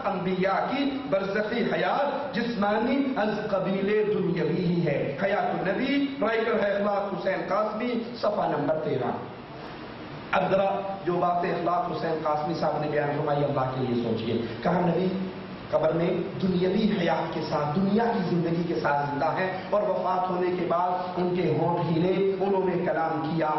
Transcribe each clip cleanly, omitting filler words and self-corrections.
انبیاء کی برزخی حیات جسمانی از قبیل دنیاوی ہی ہے. حیات النبی، رائٹر ہے اخلاق حسین قاسمی، صفحہ نمبر 13. اب ذرا جو باتیں اخلاق حسین قاسمی صاحب نے بیان فرمائی اللہ کے لیے سوچئے. کہا نبی قبر میں دنیاوی حیات کے ساتھ، دنیا کی زندگی کے ساتھ زندہ ہیں، اور وفات ہونے کے بعد ان کے ہونٹ ہلے، انہوں نے کلام کیا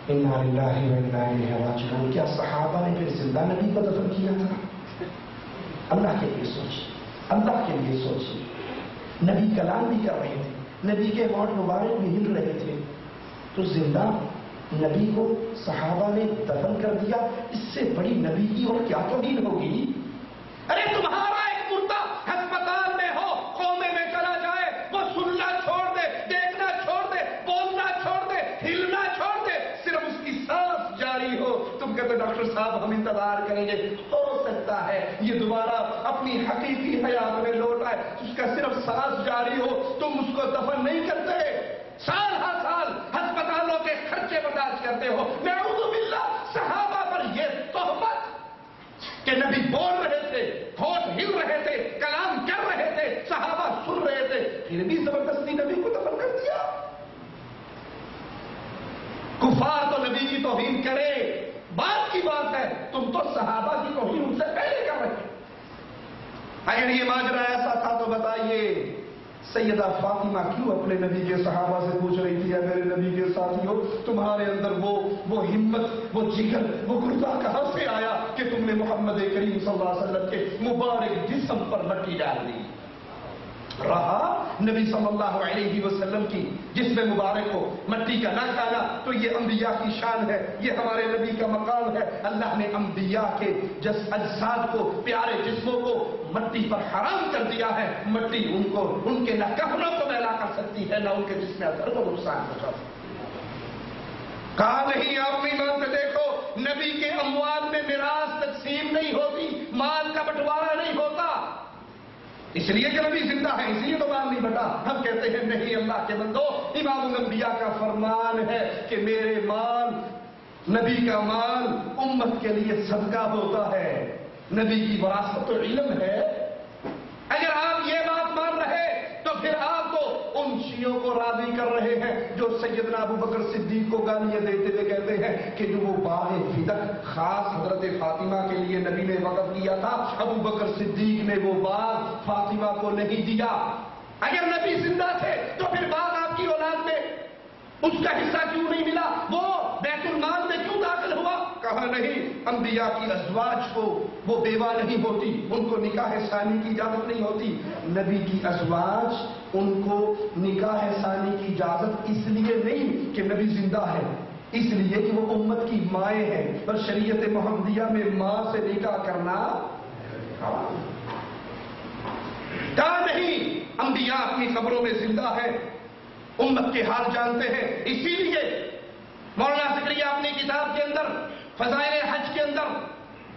انا للہ و انا الیہ راجعون. کیا صحابہ نے پھر زندہ نبی کو دفن کیا تھا؟ اللہ کے لیے سوچیے، اللہ کے لیے سوچیے. نبی کلام بھی کر رہے تھے، نبی کے ہونٹ مبارک بھی ہل رہے تھے، تو زندہ نبی کو صحابہ نے دفن کر دیا. اس سے بڑی نبی کی اور کیا توہین ہوگی؟ ارے تمہارا ایک مردہ ہسپتال میں ہو، کومے میں چلا جائے، وہ سننا چھوڑ دے، دیکھنا چھوڑ دے، بولنا چھوڑ دے، ہلنا چھوڑ دے، صرف اس کی سانس جاری ہو. تم کہتے ڈاکٹر صاحب ہم انتظار کریں گے. ہو سکتا ہے یہ دوبارہ اپنی حقیقی حیات میں لوٹ آئے، اس کا صرف سانس جاری ہو، تم اس کو دفن نہیں کرتے، سال ہر سال ہسپتالوں کے خرچے برداشت کرتے ہو. نعوذ باللہ. صحابہ پر یہ تہمت کہ نبی بول رہے تھے، ہونٹ ہل رہے تھے، کلام کر رہے تھے، صحابہ سن رہے تھے، پھر بھی زبردستی نبی کو دفن کر دیا. کفار تو نبی کی توہین کرے، بات کی بات ہے، تم تو صحابہ کی توہین ان سے پہلے کر رہے تھے. اگر یہ ماجرا ایسا تھا تو بتائیے سیدہ فاطمہ کیوں اپنے نبی کے صحابہ سے پوچھ رہی تھی، میرے نبی کے ساتھیوں تمہارے اندر وہ ہمت، وہ جگر، وہ گردہ کہاں سے آیا کہ تم نے محمد کریم صلی اللہ علیہ وسلم کے مبارک جسم پر مٹی ڈال دی؟ رہا نبی صلی اللہ علیہ وسلم کی جسم مبارک کو مٹی کا نہ کھانا تو یہ انبیاء کی شان ہے، یہ ہمارے نبی کا مقام ہے. اللہ نے انبیاء کے اجساد کو، پیارے جسموں کو مٹی پر حرام کر دیا ہے. مٹی ان کے نہ کفنوں کو میلا کر سکتی ہے، نہ ان کے جسم اثر کو نقصان پہنچا سکتی. کہا نہیں آپ نہیں مانتے، دیکھو نبی کے اموال میں میراث تقسیم نہیں ہوتی، مال کا بٹوارا نہیں ہوتا، اس لیے کہ نبی زندہ ہے، اس لیے تو مال نہیں بٹا. ہم کہتے ہیں نہیں اللہ کے بندو، امام الانبیاء کا فرمان ہے کہ میرے مال، نبی کا مال امت کے لیے صدقہ ہوتا ہے. نبی کی وراثت تو علم ہے. اگر آپ یہ بات مان رہے تو پھر آپ تو ان شیعوں کو راضی کر رہے ہیں جو سیدنا ابو بکر صدیق کو گالیاں دیتے ہوئے کہتے ہیں کہ جو وہ باغ فدق خاص حضرت فاطمہ کے لیے نبی نے وقف کیا تھا، ابو بکر صدیق نے وہ باغ فاطمہ کو نہیں دیا. اگر نبی زندہ تھے تو پھر باغ آپ کی اولاد میں اس کا حصہ کیوں نہیں ملا؟ وہ بیت المال میں کیوں داخل ہوا؟ کہا نہیں، انبیاء کی ازواج کو وہ بیوہ نہیں ہوتی، ان کو نکاح ثانی کی اجازت نہیں ہوتی. نبی کی ازواج ان کو نکاح ثانی کی اجازت اس لیے نہیں کہ نبی زندہ ہے، اس لیے کہ وہ امت کی مائیں ہیں، اور شریعت محمدیہ میں ماں سے نکاح کرنا حرام. کہا نہیں، انبیاء اپنی قبروں میں زندہ ہے، امت کے حال جانتے ہیں. اسی لیے مولانا زکریا اپنی کتاب کے اندر فضائل حج کے اندر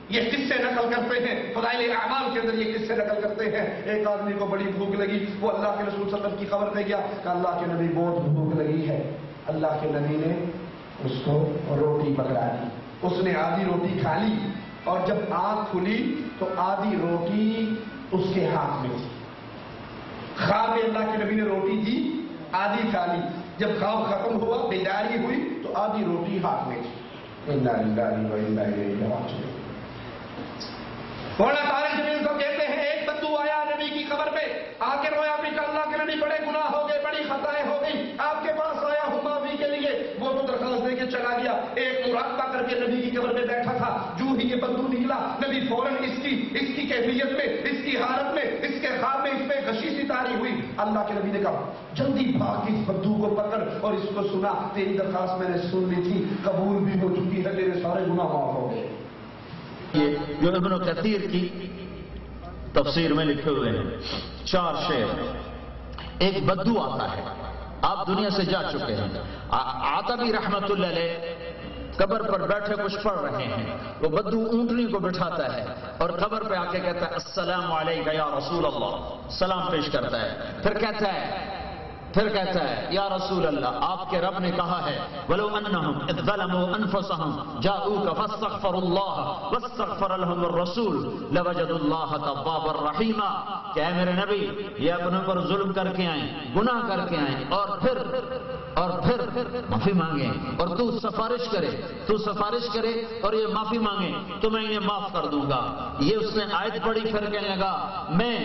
یہ قصے نقل کرتے ہیں، فضائل اعمال کے اندر یہ قصے نقل کرتے ہیں. ایک آدمی کو بڑی بھوک لگی، وہ اللہ کے رسول صلی اللہ علیہ وسلم کی خبر دے گیا کہ اللہ کے نبی بہت بھوک لگی ہے. اللہ کے نبی نے اس کو روٹی پکڑا دی، اس نے آدھی روٹی کھا لی، اور جب آنکھ کھلی تو آدھی روٹی اس کے ہاتھ میں تھی. خواب میں اللہ کے نبی نے روٹی دی، آدھی کھا لی، جب خواب ختم ہوا بیداری ہوئی تو آدھی روٹی ہاتھ میں تھی. انا للہ و انا الیہ راجعون. مولانا طارق جمیل کو کہتے ہیں ایک بدو آیا نبی کی قبر پہ، آ کے رویا بھی کہ اللہ کے نبی بڑے گناہ ہو گئے، بڑی خطائیں ہو گئی، آپ کے پاس آیا ہوں معافی کے لیے. وہ تو درخواست دے کے چلا گیا. ایک مراقبہ کر کے نبی کی قبر پہ بیٹھا تھا، جو ہی یہ بدو نکلا نبی فوراً اس کی کیفیت میں، اس کی حالت میں، اس کے خواب میں اس پہ غشی سی طاری ہوئی. اللہ کے نبی نے کہا جلدی بھاگ اس بدو کو پکڑ اور اس کو سنا، تیری درخواست میں نے سن لی تھی، قبول بھی ہو چکی ہے، تیرے سارے گناہ معاف ہو گئے. یہ جو ابن کثیر کی تفسیر میں لکھے ہوئے ہیں 4 شعر. ایک بدو آتا ہے، آپ دنیا سے جا چکے ہیں، عطبی رحمت اللہ علیہ قبر پر بیٹھے کچھ پڑھ رہے ہیں. وہ بدو اونٹنی کو بٹھاتا ہے اور قبر پہ آ کے کہتا ہے السلام علیکہ یا رسول اللہ، سلام پیش کرتا ہے. پھر کہتا ہے پھر کہتا ہے یا رسول اللہ آپ کے رب نے کہا ہے وَلَوْ أَنَّهُمْ إِذْ ظَلَمُوا أَنفُسَهُمْ جَاءُوكَ فَاسْتَغْفَرُوا اللَّهَ وَاسْتَغْفَرَ لَهُمُ الرَّسُولُ لَوَجَدُوا اللَّهَ تَوَّابًا رَحِيمًا کہ اے میرے نبی یہ اپنے پر ظلم کر کے آئیں، گناہ کر کے آئیں اور پھر معافی مانگیں اور تو سفارش کرے اور یہ معافی مانگیں تو میں انہیں معاف کر دوں گا۔ یہ اس نے آیت پڑھی، پھر کہنے لگا میں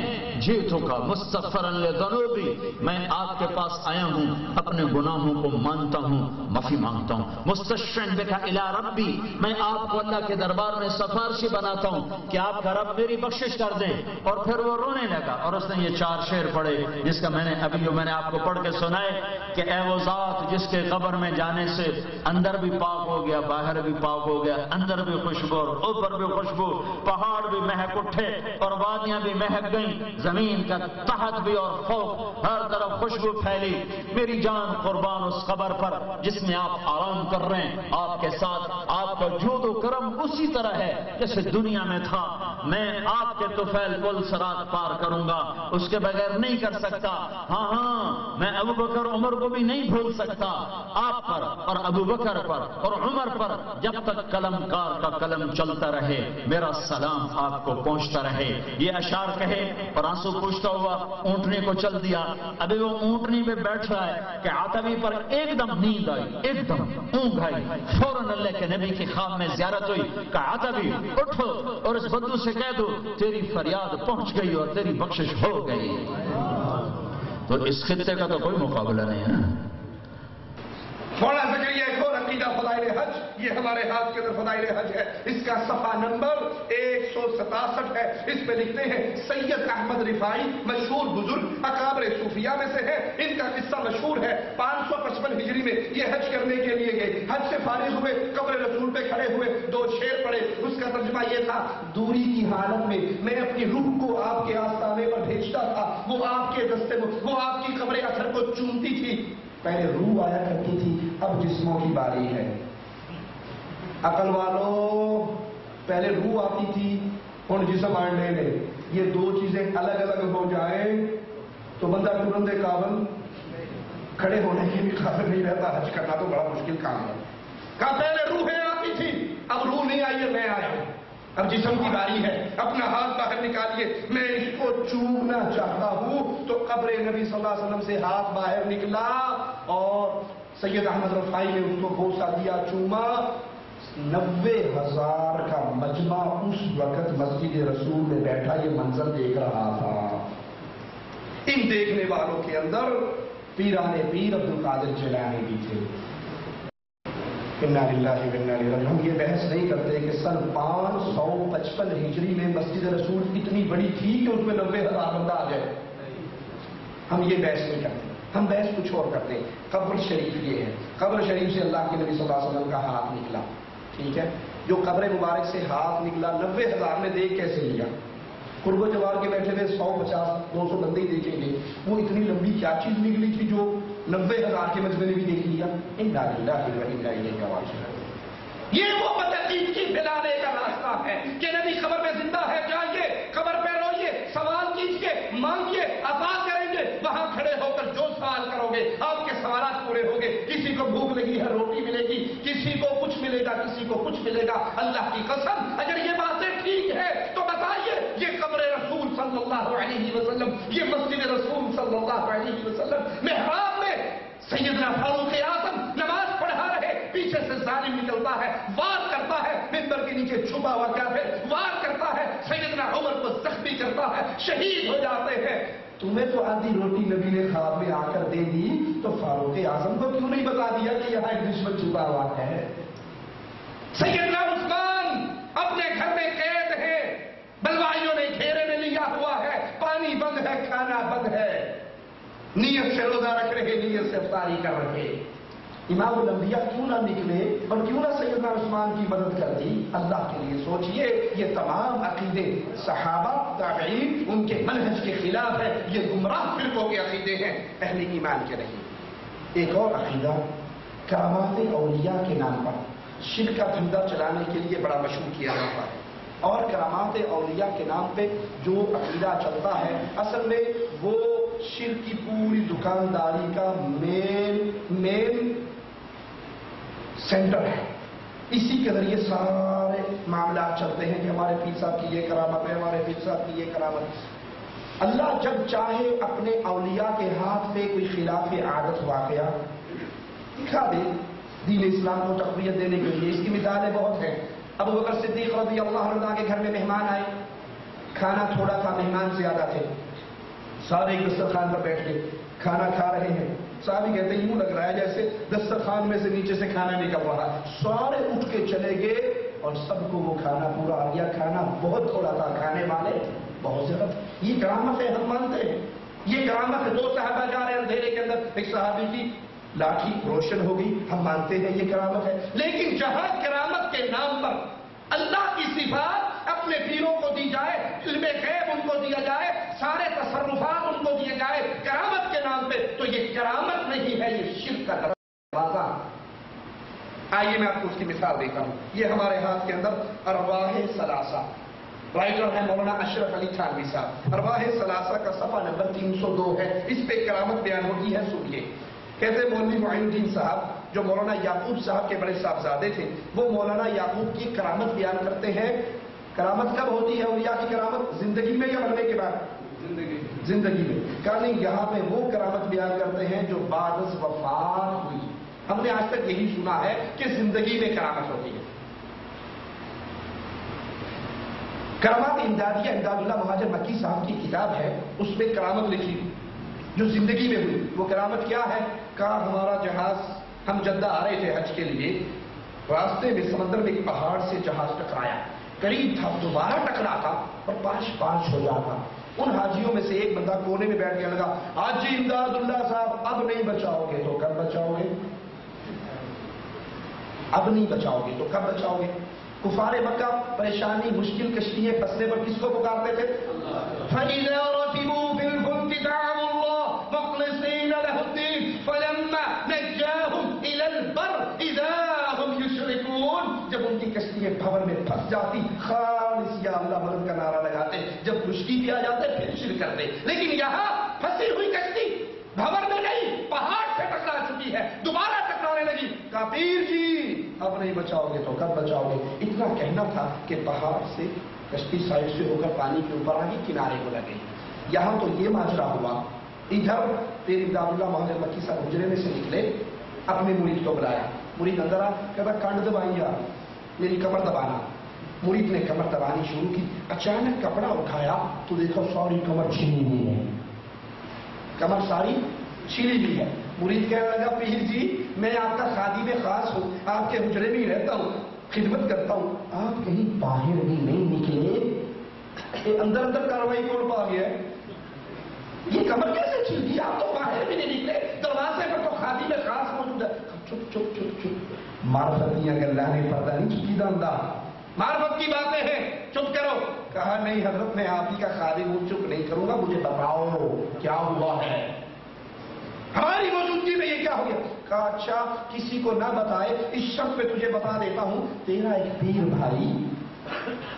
جئتک مستغفرا لذنوبی، میں آپ کے پاس آیا ہوں اپنے گناہوں کو مانتا ہوں، معافی مانگتا ہوں۔ مستشفعا بک الی ربی، میں آپ کو اللہ کے دربار میں سفارشی بناتا ہوں کہ آپ کا رب میری بخشش کر دے۔ اور پھر وہ رونے لگا اور اس نے یہ 4 شعر پڑھے جس کا میں نے آپ کو پڑھ کے سنائے کہ اے وہ ذات جس کے قبر میں جانے سے اندر بھی پاک ہو گیا، باہر بھی پاک ہو گیا، اندر بھی خوشبو اور اوپر بھی خوشبو، پہاڑ بھی مہک اٹھے اور وادیاں بھی مہک گئیں، زمین کا تحت بھی اور فوق ہر طرف خوشبو پھیلی۔ میری جان قربان اس قبر پر جس میں آپ آرام کر رہے ہیں، آپ کے ساتھ آپ کا جود و کرم اسی طرح ہے جیسے دنیا میں تھا۔ میں آپ کے طفیل پل صراط پار کروں گا، اس کے بغیر نہیں کر سکتا۔ ہاں میں ابو بکر عمر کو بھی نہیں بھول سکتا، آپ پر اور ابو بکر پر اور عمر پر جب تک قلم کار کا قلم چلتا رہے میرا سلام آپ کو پہنچتا رہے۔ یہ اشعار کہے اور آنسو پوچھتا ہوا اونٹنے کو چل دیا۔ ابھی وہ اونٹنی پہ بیٹھ رہا ہے کہ عتبی پر ایک دم نیند آئی، ایک دم اونگ آئی، فوراً اللہ کے نبی کی خواب میں زیارت ہوئی کہ عتبی اٹھو اور اس بدو سے کہہ دو تیری فریاد پہنچ گئی اور تیری بخشش ہو گئی۔ تو اس خطے کا تو کوئی مقابلہ نہیں ہے نا۔ مولانا زکریا ایک اور عقیدہ فضائل حج، یہ ہمارے ہاتھ کے اندر فضائل حج ہے، اس کا صفحہ نمبر 167 ہے۔ اس پہ لکھتے ہیں سید احمد رفاعی مشہور بزرگ اکابر صوفیہ میں سے ہے، ان کا قصہ مشہور ہے۔ 555 ہجری میں یہ حج کرنے کے لیے گئے، حج سے فارغ ہوئے، قبر رسول پہ کھڑے ہوئے، 2 شعر پڑھے۔ اس کا ترجمہ یہ تھا دوری کی حالت میں میں اپنی روح کو آپ کے آستانے پر بھیجتا تھا، وہ آپ کے دستے میں وہ آپ کی قبر اثر کو چومتی تھی۔ پہلے روح آیا کرتی تھی، اب جسموں کی باری ہے۔ عقل والوں پہلے روح آتی تھی اور جسم آنے لے، یہ 2 چیزیں الگ الگ ہو جائیں تو بندہ ترنت قابل کھڑے ہونے کے بھی قابل نہیں رہتا، حج کرنا تو بڑا مشکل کام ہے۔ کہا پہلے روحیں آتی تھی، اب روح نہیں آئی ہے، میں آیا ہوں، اب جسم کی باری ہے، اپنا ہاتھ باہر نکالیے، میں اس کو چومنا چاہتا ہوں۔ تو قبر نبی صلی اللہ علیہ وسلم سے ہاتھ باہر نکلا اور سید احمد رفاعی نے اس کو بوسہ دیا، چوما۔ 90,000 کا مجمع اس وقت مسجد رسول میں بیٹھا یہ منظر دیکھ رہا تھا۔ ان دیکھنے والوں کے اندر پیران پیر عبد القادر جیلانی بھی تھے۔ انا للہ و انا الیہ راجعون۔ ہم یہ بحث نہیں کرتے کہ سن 555 ہجری میں مسجد رسول اتنی بڑی تھی کہ اس میں 90,000 بندہ آ جائے، ہم یہ بحث نہیں کرتے، ہم بحث کچھ اور کرتے ہیں۔ قبر شریف یہ ہے، قبر شریف سے اللہ کے نبی صلی اللہ علیہ وسلم کا ہاتھ نکلا، ٹھیک ہے، جو قبر مبارک سے ہاتھ نکلا 90,000 نے دیکھ کیسے لیا؟ قرب و جوار کے بیٹھے ہوئے 150 200 بندے ہی دیکھیں گے، وہ اتنی لمبی کیا چیز نکلی تھی جو 90,000 کے مجمع نے بھی دیکھ لیا؟ انا للہ و انا الیہ راجعون۔ یہ وہ بدعقیدگی کی پھیلانے کا راستہ ہے کہ نبی قبر میں زندہ ہے، جائیے قبر پہ روئیے، سوال کیجیے، مانگیے، عطا کریں گے، وہاں کھڑے ہو کر جو سوال کرو گے آپ کے سوالات پورے ہوں گے۔ کسی کو بھوک لگی ہے روٹی ملے گی، کسی کو کچھ ملے گا، کسی کو کچھ ملے گا۔ اللہ کی قسم اگر یہ باتیں ٹھیک ہے تو بتائیے یہ قبر رسول صلی اللہ علیہ وسلم، یہ مسجد رسول صلی اللہ علیہ وسلم، محراب میں سیدنا فاروق اعظم نماز پڑھا رہے، پیچھے سے ظالم نکلتا ہے، وار کرتا ہے، ممبر کے نیچے چھپا ہوا کافر وار کرتا ہے، سیدنا عمر کو زخمی کرتا ہے، شہید ہو جاتے ہیں۔ تمہیں تو آدھی روٹی نبی نے خواب میں آ کر دے دی، تو فاروق اعظم کو کیوں نہیں بتا دیا کہ یہاں ایک دشمن چھپا ہوا ہے؟ سیدنا عثمان اپنے گھر میں قید ہے، بلوائیوں نے گھیرے میں لیا ہوا ہے، پانی بند ہے، کھانا بند ہے، نیت سے روزہ رکھ رہے، نیت سے افطاری کر رہے۔ امام الانبیاء کیوں نہ نکلے اور کیوں نہ سیدنا عثمان کی مدد کر دی؟ اللہ کے لیے سوچئے، یہ تمام عقیدے صحابہ تابعین ان کے منہج کے خلاف ہے، یہ گمراہ فرقوں کے عقیدے ہیں، اہل ایمان کے نہیں۔ ایک اور عقیدہ کرامات اولیاء کے نام پر شرک کا دھندا چلانے کے لیے بڑا مشہور کیا جاتا ہے۔ اور کرامات اولیاء کے نام پہ جو عقیدہ چلتا ہے اصل میں وہ شرک کی پوری دکانداری کا مین سینٹر ہے. اسی کے ذریعے سارے معاملات چلتے ہیں کہ ہمارے پیر صاحب کی یہ کرامت ہے, ہمارے پیر صاحب کی یہ کرامت. اللہ جب چاہے اپنے اولیاء کے ہاتھ پہ کوئی خلاف عادت واقعہ دکھا دے دین اسلام کو تقویت دینے کے لیے. اس کی مثالیں بہت ہیں. ابو بکر صدیق رضی اللہ عنہ کے گھر میں مہمان آئے, کھانا تھوڑا تھا, مہمان زیادہ تھے, سارے ایک دسترخوان پر بیٹھ کے کھانا کھا رہے ہیں. صحابی کہتے ہیں یوں لگ رہا ہے جیسے دسترخوان میں سے نیچے سے کھانا نکل رہا. سارے اٹھ کے چلے گئے اور سب کو وہ کھانا پورا آ گیا. کھانا بہت تھوڑا تھا, کھانے والے بہت زیادہ. یہ کرامت ہے, ہم مانتے ہیں یہ کرامت ہے. دو صحابہ جا رہے ہیں اندھیرے کے اندر, ایک صحابی کی لاٹھی روشن ہو گئی, ہم مانتے ہیں یہ کرامت ہے. لیکن جہاں کرامت کے نام پر اللہ کی صفات اپنے پیروں کو دی جائے, علم غیب ان کو دیا جائے, سارے تصرفات ان کو دیے جائے کرامت کے نام پہ, تو یہ کرامت نہیں ہے, یہ شرک کا دروازہ. آئیے میں آپ کو اس کی مثال دیتا ہوں. یہ ہمارے ہاتھ کے اندر ارواح ثلاثہ, رائٹر ہے مولانا اشرف علی تھانوی صاحب. ارواح ثلاثہ کا صفحہ نمبر 302 ہے. اس پہ کرامت بیان ہوتی ہے, سنیے. کہتے ہیں مولوی معین الدین صاحب جو مولانا یعقوب صاحب کے بڑے صاحبزادے تھے, وہ مولانا یعقوب کی کرامت بیان کرتے ہیں. کرامت کب ہوتی ہے اولیاء کی کرامت, زندگی میں یا مرنے کے بعد؟ زندگی میں. کہا نہیں, یہاں پہ وہ کرامت بیان کرتے ہیں جو بعد از وفات ہوئی. ہم نے آج تک یہی سنا ہے کہ زندگی میں کرامت ہوتی ہے. کرامات امدادیہ, امداد اللہ مہاجر مکی صاحب کی کتاب ہے, اس میں کرامت لکھی جو زندگی میں ہوئی. وہ کرامت کیا ہے؟ کہا ہمارا جہاز, ہم جدہ آ رہے تھے حج کے لیے, راستے میں سمندر میں ایک پہاڑ سے جہاز ٹکرایا, قریب تھا دوبارہ ٹکرا تھا اور پانچ ہو جاتا. ان حاجیوں میں سے ایک بندہ کونے میں بیٹھ کے لگا, حاجی امداد اللہ صاحب اب نہیں بچاؤ گے تو کب بچاؤ گے, اب نہیں بچاؤ گے تو کب بچاؤ گے. کفار مکہ پریشانی, مشکل کشتیاں پھنسنے پر کس کو پکارتے تھے؟ فَإِذَا رَكِبُوا فِي الْفُلْكِ دَعَوُا اللَّهَ مُخْلِصِينَ لَهُ الدِّينَ فَلَمَّا نَجَّاهُمْ إِلَى الْبَرِّ إِذَا هُمْ يُشْرِكُونَ. جب ان کی کشتیاں بھور میں پھنس جاتی, خالص یا اللہ مدد کا نعرہ لگاتے. جب خشکی پہ آ جاتے پھر شرک کرتے. لیکن یہاں پھنسی ہوئی کشتی بھور میں نہیں, پہاڑ سے ٹکرا چکی ہے, دوبارہ ٹکرانے لگی. کہا پیر جی اب نہیں بچاؤ گے تو کب بچاؤ گے. اتنا کہنا تھا کہ پہاڑ سے کشتی سائڈ سے ہو کر پانی کے اوپر آگے کنارے کو لگے. یہاں تو یہ ماجرا ہوا. ادھر پیر امداد اللہ مہاجر مکی صاحب حجرے میں سے نکلے, اپنے مرید کو بلایا. مرید اندر آ, کہتا کنڈ دبائی یار, میری کمر دبانا. مرید نے کمر دبانی شروع کی. اچانک کپڑا اٹھایا تو دیکھو ساری کمر چھینی ہوئی ہے, کمر ساری چھیلی ہوئی ہے. مرید کہنے لگا پیر جی میں آپ کا خادم خاص ہوں, آپ کے حجرے میں ہی رہتا ہوں, خدمت کرتا ہوں, آپ کہیں باہر بھی نہیں نکلے. اندر کاروائی کون پا گیا ہے, یہ کمر کیسے چھل گئی, آپ تو باہر بھی نہیں نکلے, دروازے پر تو خادم خاص موجود ہے. چپ چپ چپ چپ, معرفت اگر لانے پڑتا نہیں چکی دندہ, معرفت کی باتیں ہیں, چپ کرو. کہا نہیں حضرت میں آپ ہی کا خادم ہوں, چپ نہیں کروں گا, مجھے بتاؤ کیا ہوا ہے, ہماری موجودگی میں یہ کیا ہو گیا. کہا اچھا کسی کو نہ بتائے, اس شرط پہ تجھے بتا دیتا ہوں. تیرا ایک پیر بھائی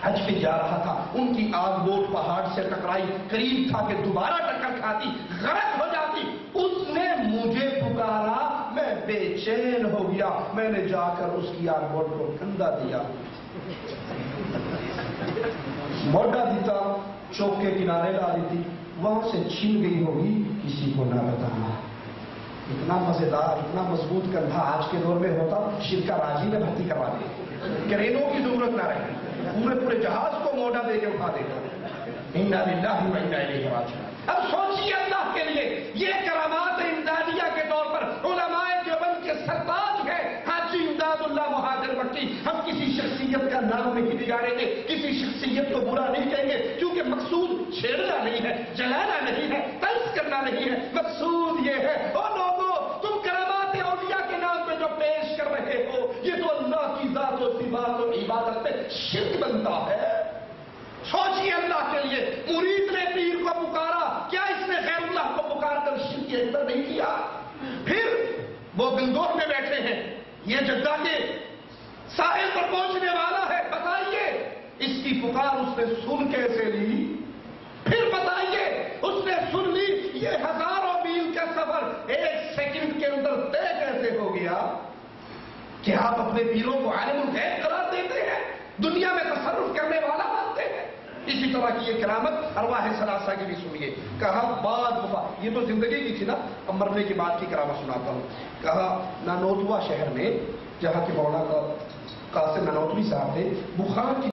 حج پہ جا رہا تھا, ان کی آگ بوٹ پہاڑ سے ٹکرائی, قریب تھا کہ دوبارہ ٹکر کھاتی, غرق ہو جاتی. اس نے مجھے پکارا, میں بے چین ہو گیا, میں نے جا کر اس کی آگ بوٹ کو کندھا دیا. موڈا دیتا, چوک کے کنارے لا دیتی, وہاں سے چھین گئی ہوگی, کسی کو نہ بتانا. اتنا مزیدار, اتنا مضبوط کندھا آج کے دور میں ہوتا, شرکا راجی میں بھرتی کروا دے, کرینوں کی ضرورت نہ رہے, پورے جہاز کو موڈا دے کے اٹھا دیتا. انا للہ و انا الیہ راجعون. اب سوچیے اللہ کے لیے, یہ کرامات امدادیہ کے طور پر علماء دیوبند کے سرتاج ہیں حاجی امداد اللہ مہاجر مکی. ہم کسی شخصیت کا نام نہیں بگاڑیں گے, کسی شخصیت کو برا نہیں کہیں گے, کیونکہ مقصود چھیڑنا نہیں ہے, جلانا نہیں ہے, طنز کرنا نہیں ہے. مقصود یہ ہے او لوگوں, تم کرامات اولیاء کے نام پہ جو پیش کر رہے ہو, یہ تو اللہ کی ذات و صفات و عبادت میں شرک بنتا ہے. سوچیے اللہ کے لیے, مرید نے پیر کو پکارا, کیا اس نے غیر اللہ کو پکار کر شرک اکبر نہیں کیا؟ پھر وہ گنگور میں بیٹھے ہیں, یہ جدہ کے ساحل پر پہنچنے والا ہے, بتائیے اس کی پکار اس نے سن کیسے لی؟ پھر بتائیے، اس نے سن لی، یہ ہزاروں میل کا سفر ایک سیکنڈ کے اندر طے کیسے ہو گیا؟ کیا آپ اپنے پیروں کو عالم الغیب قرار دیتے ہیں، دنیا میں تصرف کرنے والا مانتے ہیں؟ اسی طرح کی یہ کرامت ارواح ثلاثہ کی بھی سنیے. کہا بعد وفات، یہ تو زندگی کی تھی نا، اب مرنے کی بات کی کرامت سناتا ہوں. کہا نانوتوا شہر میں، جہاں کے مولانا قاسم نانوتوی صاحب تھے، بخار کی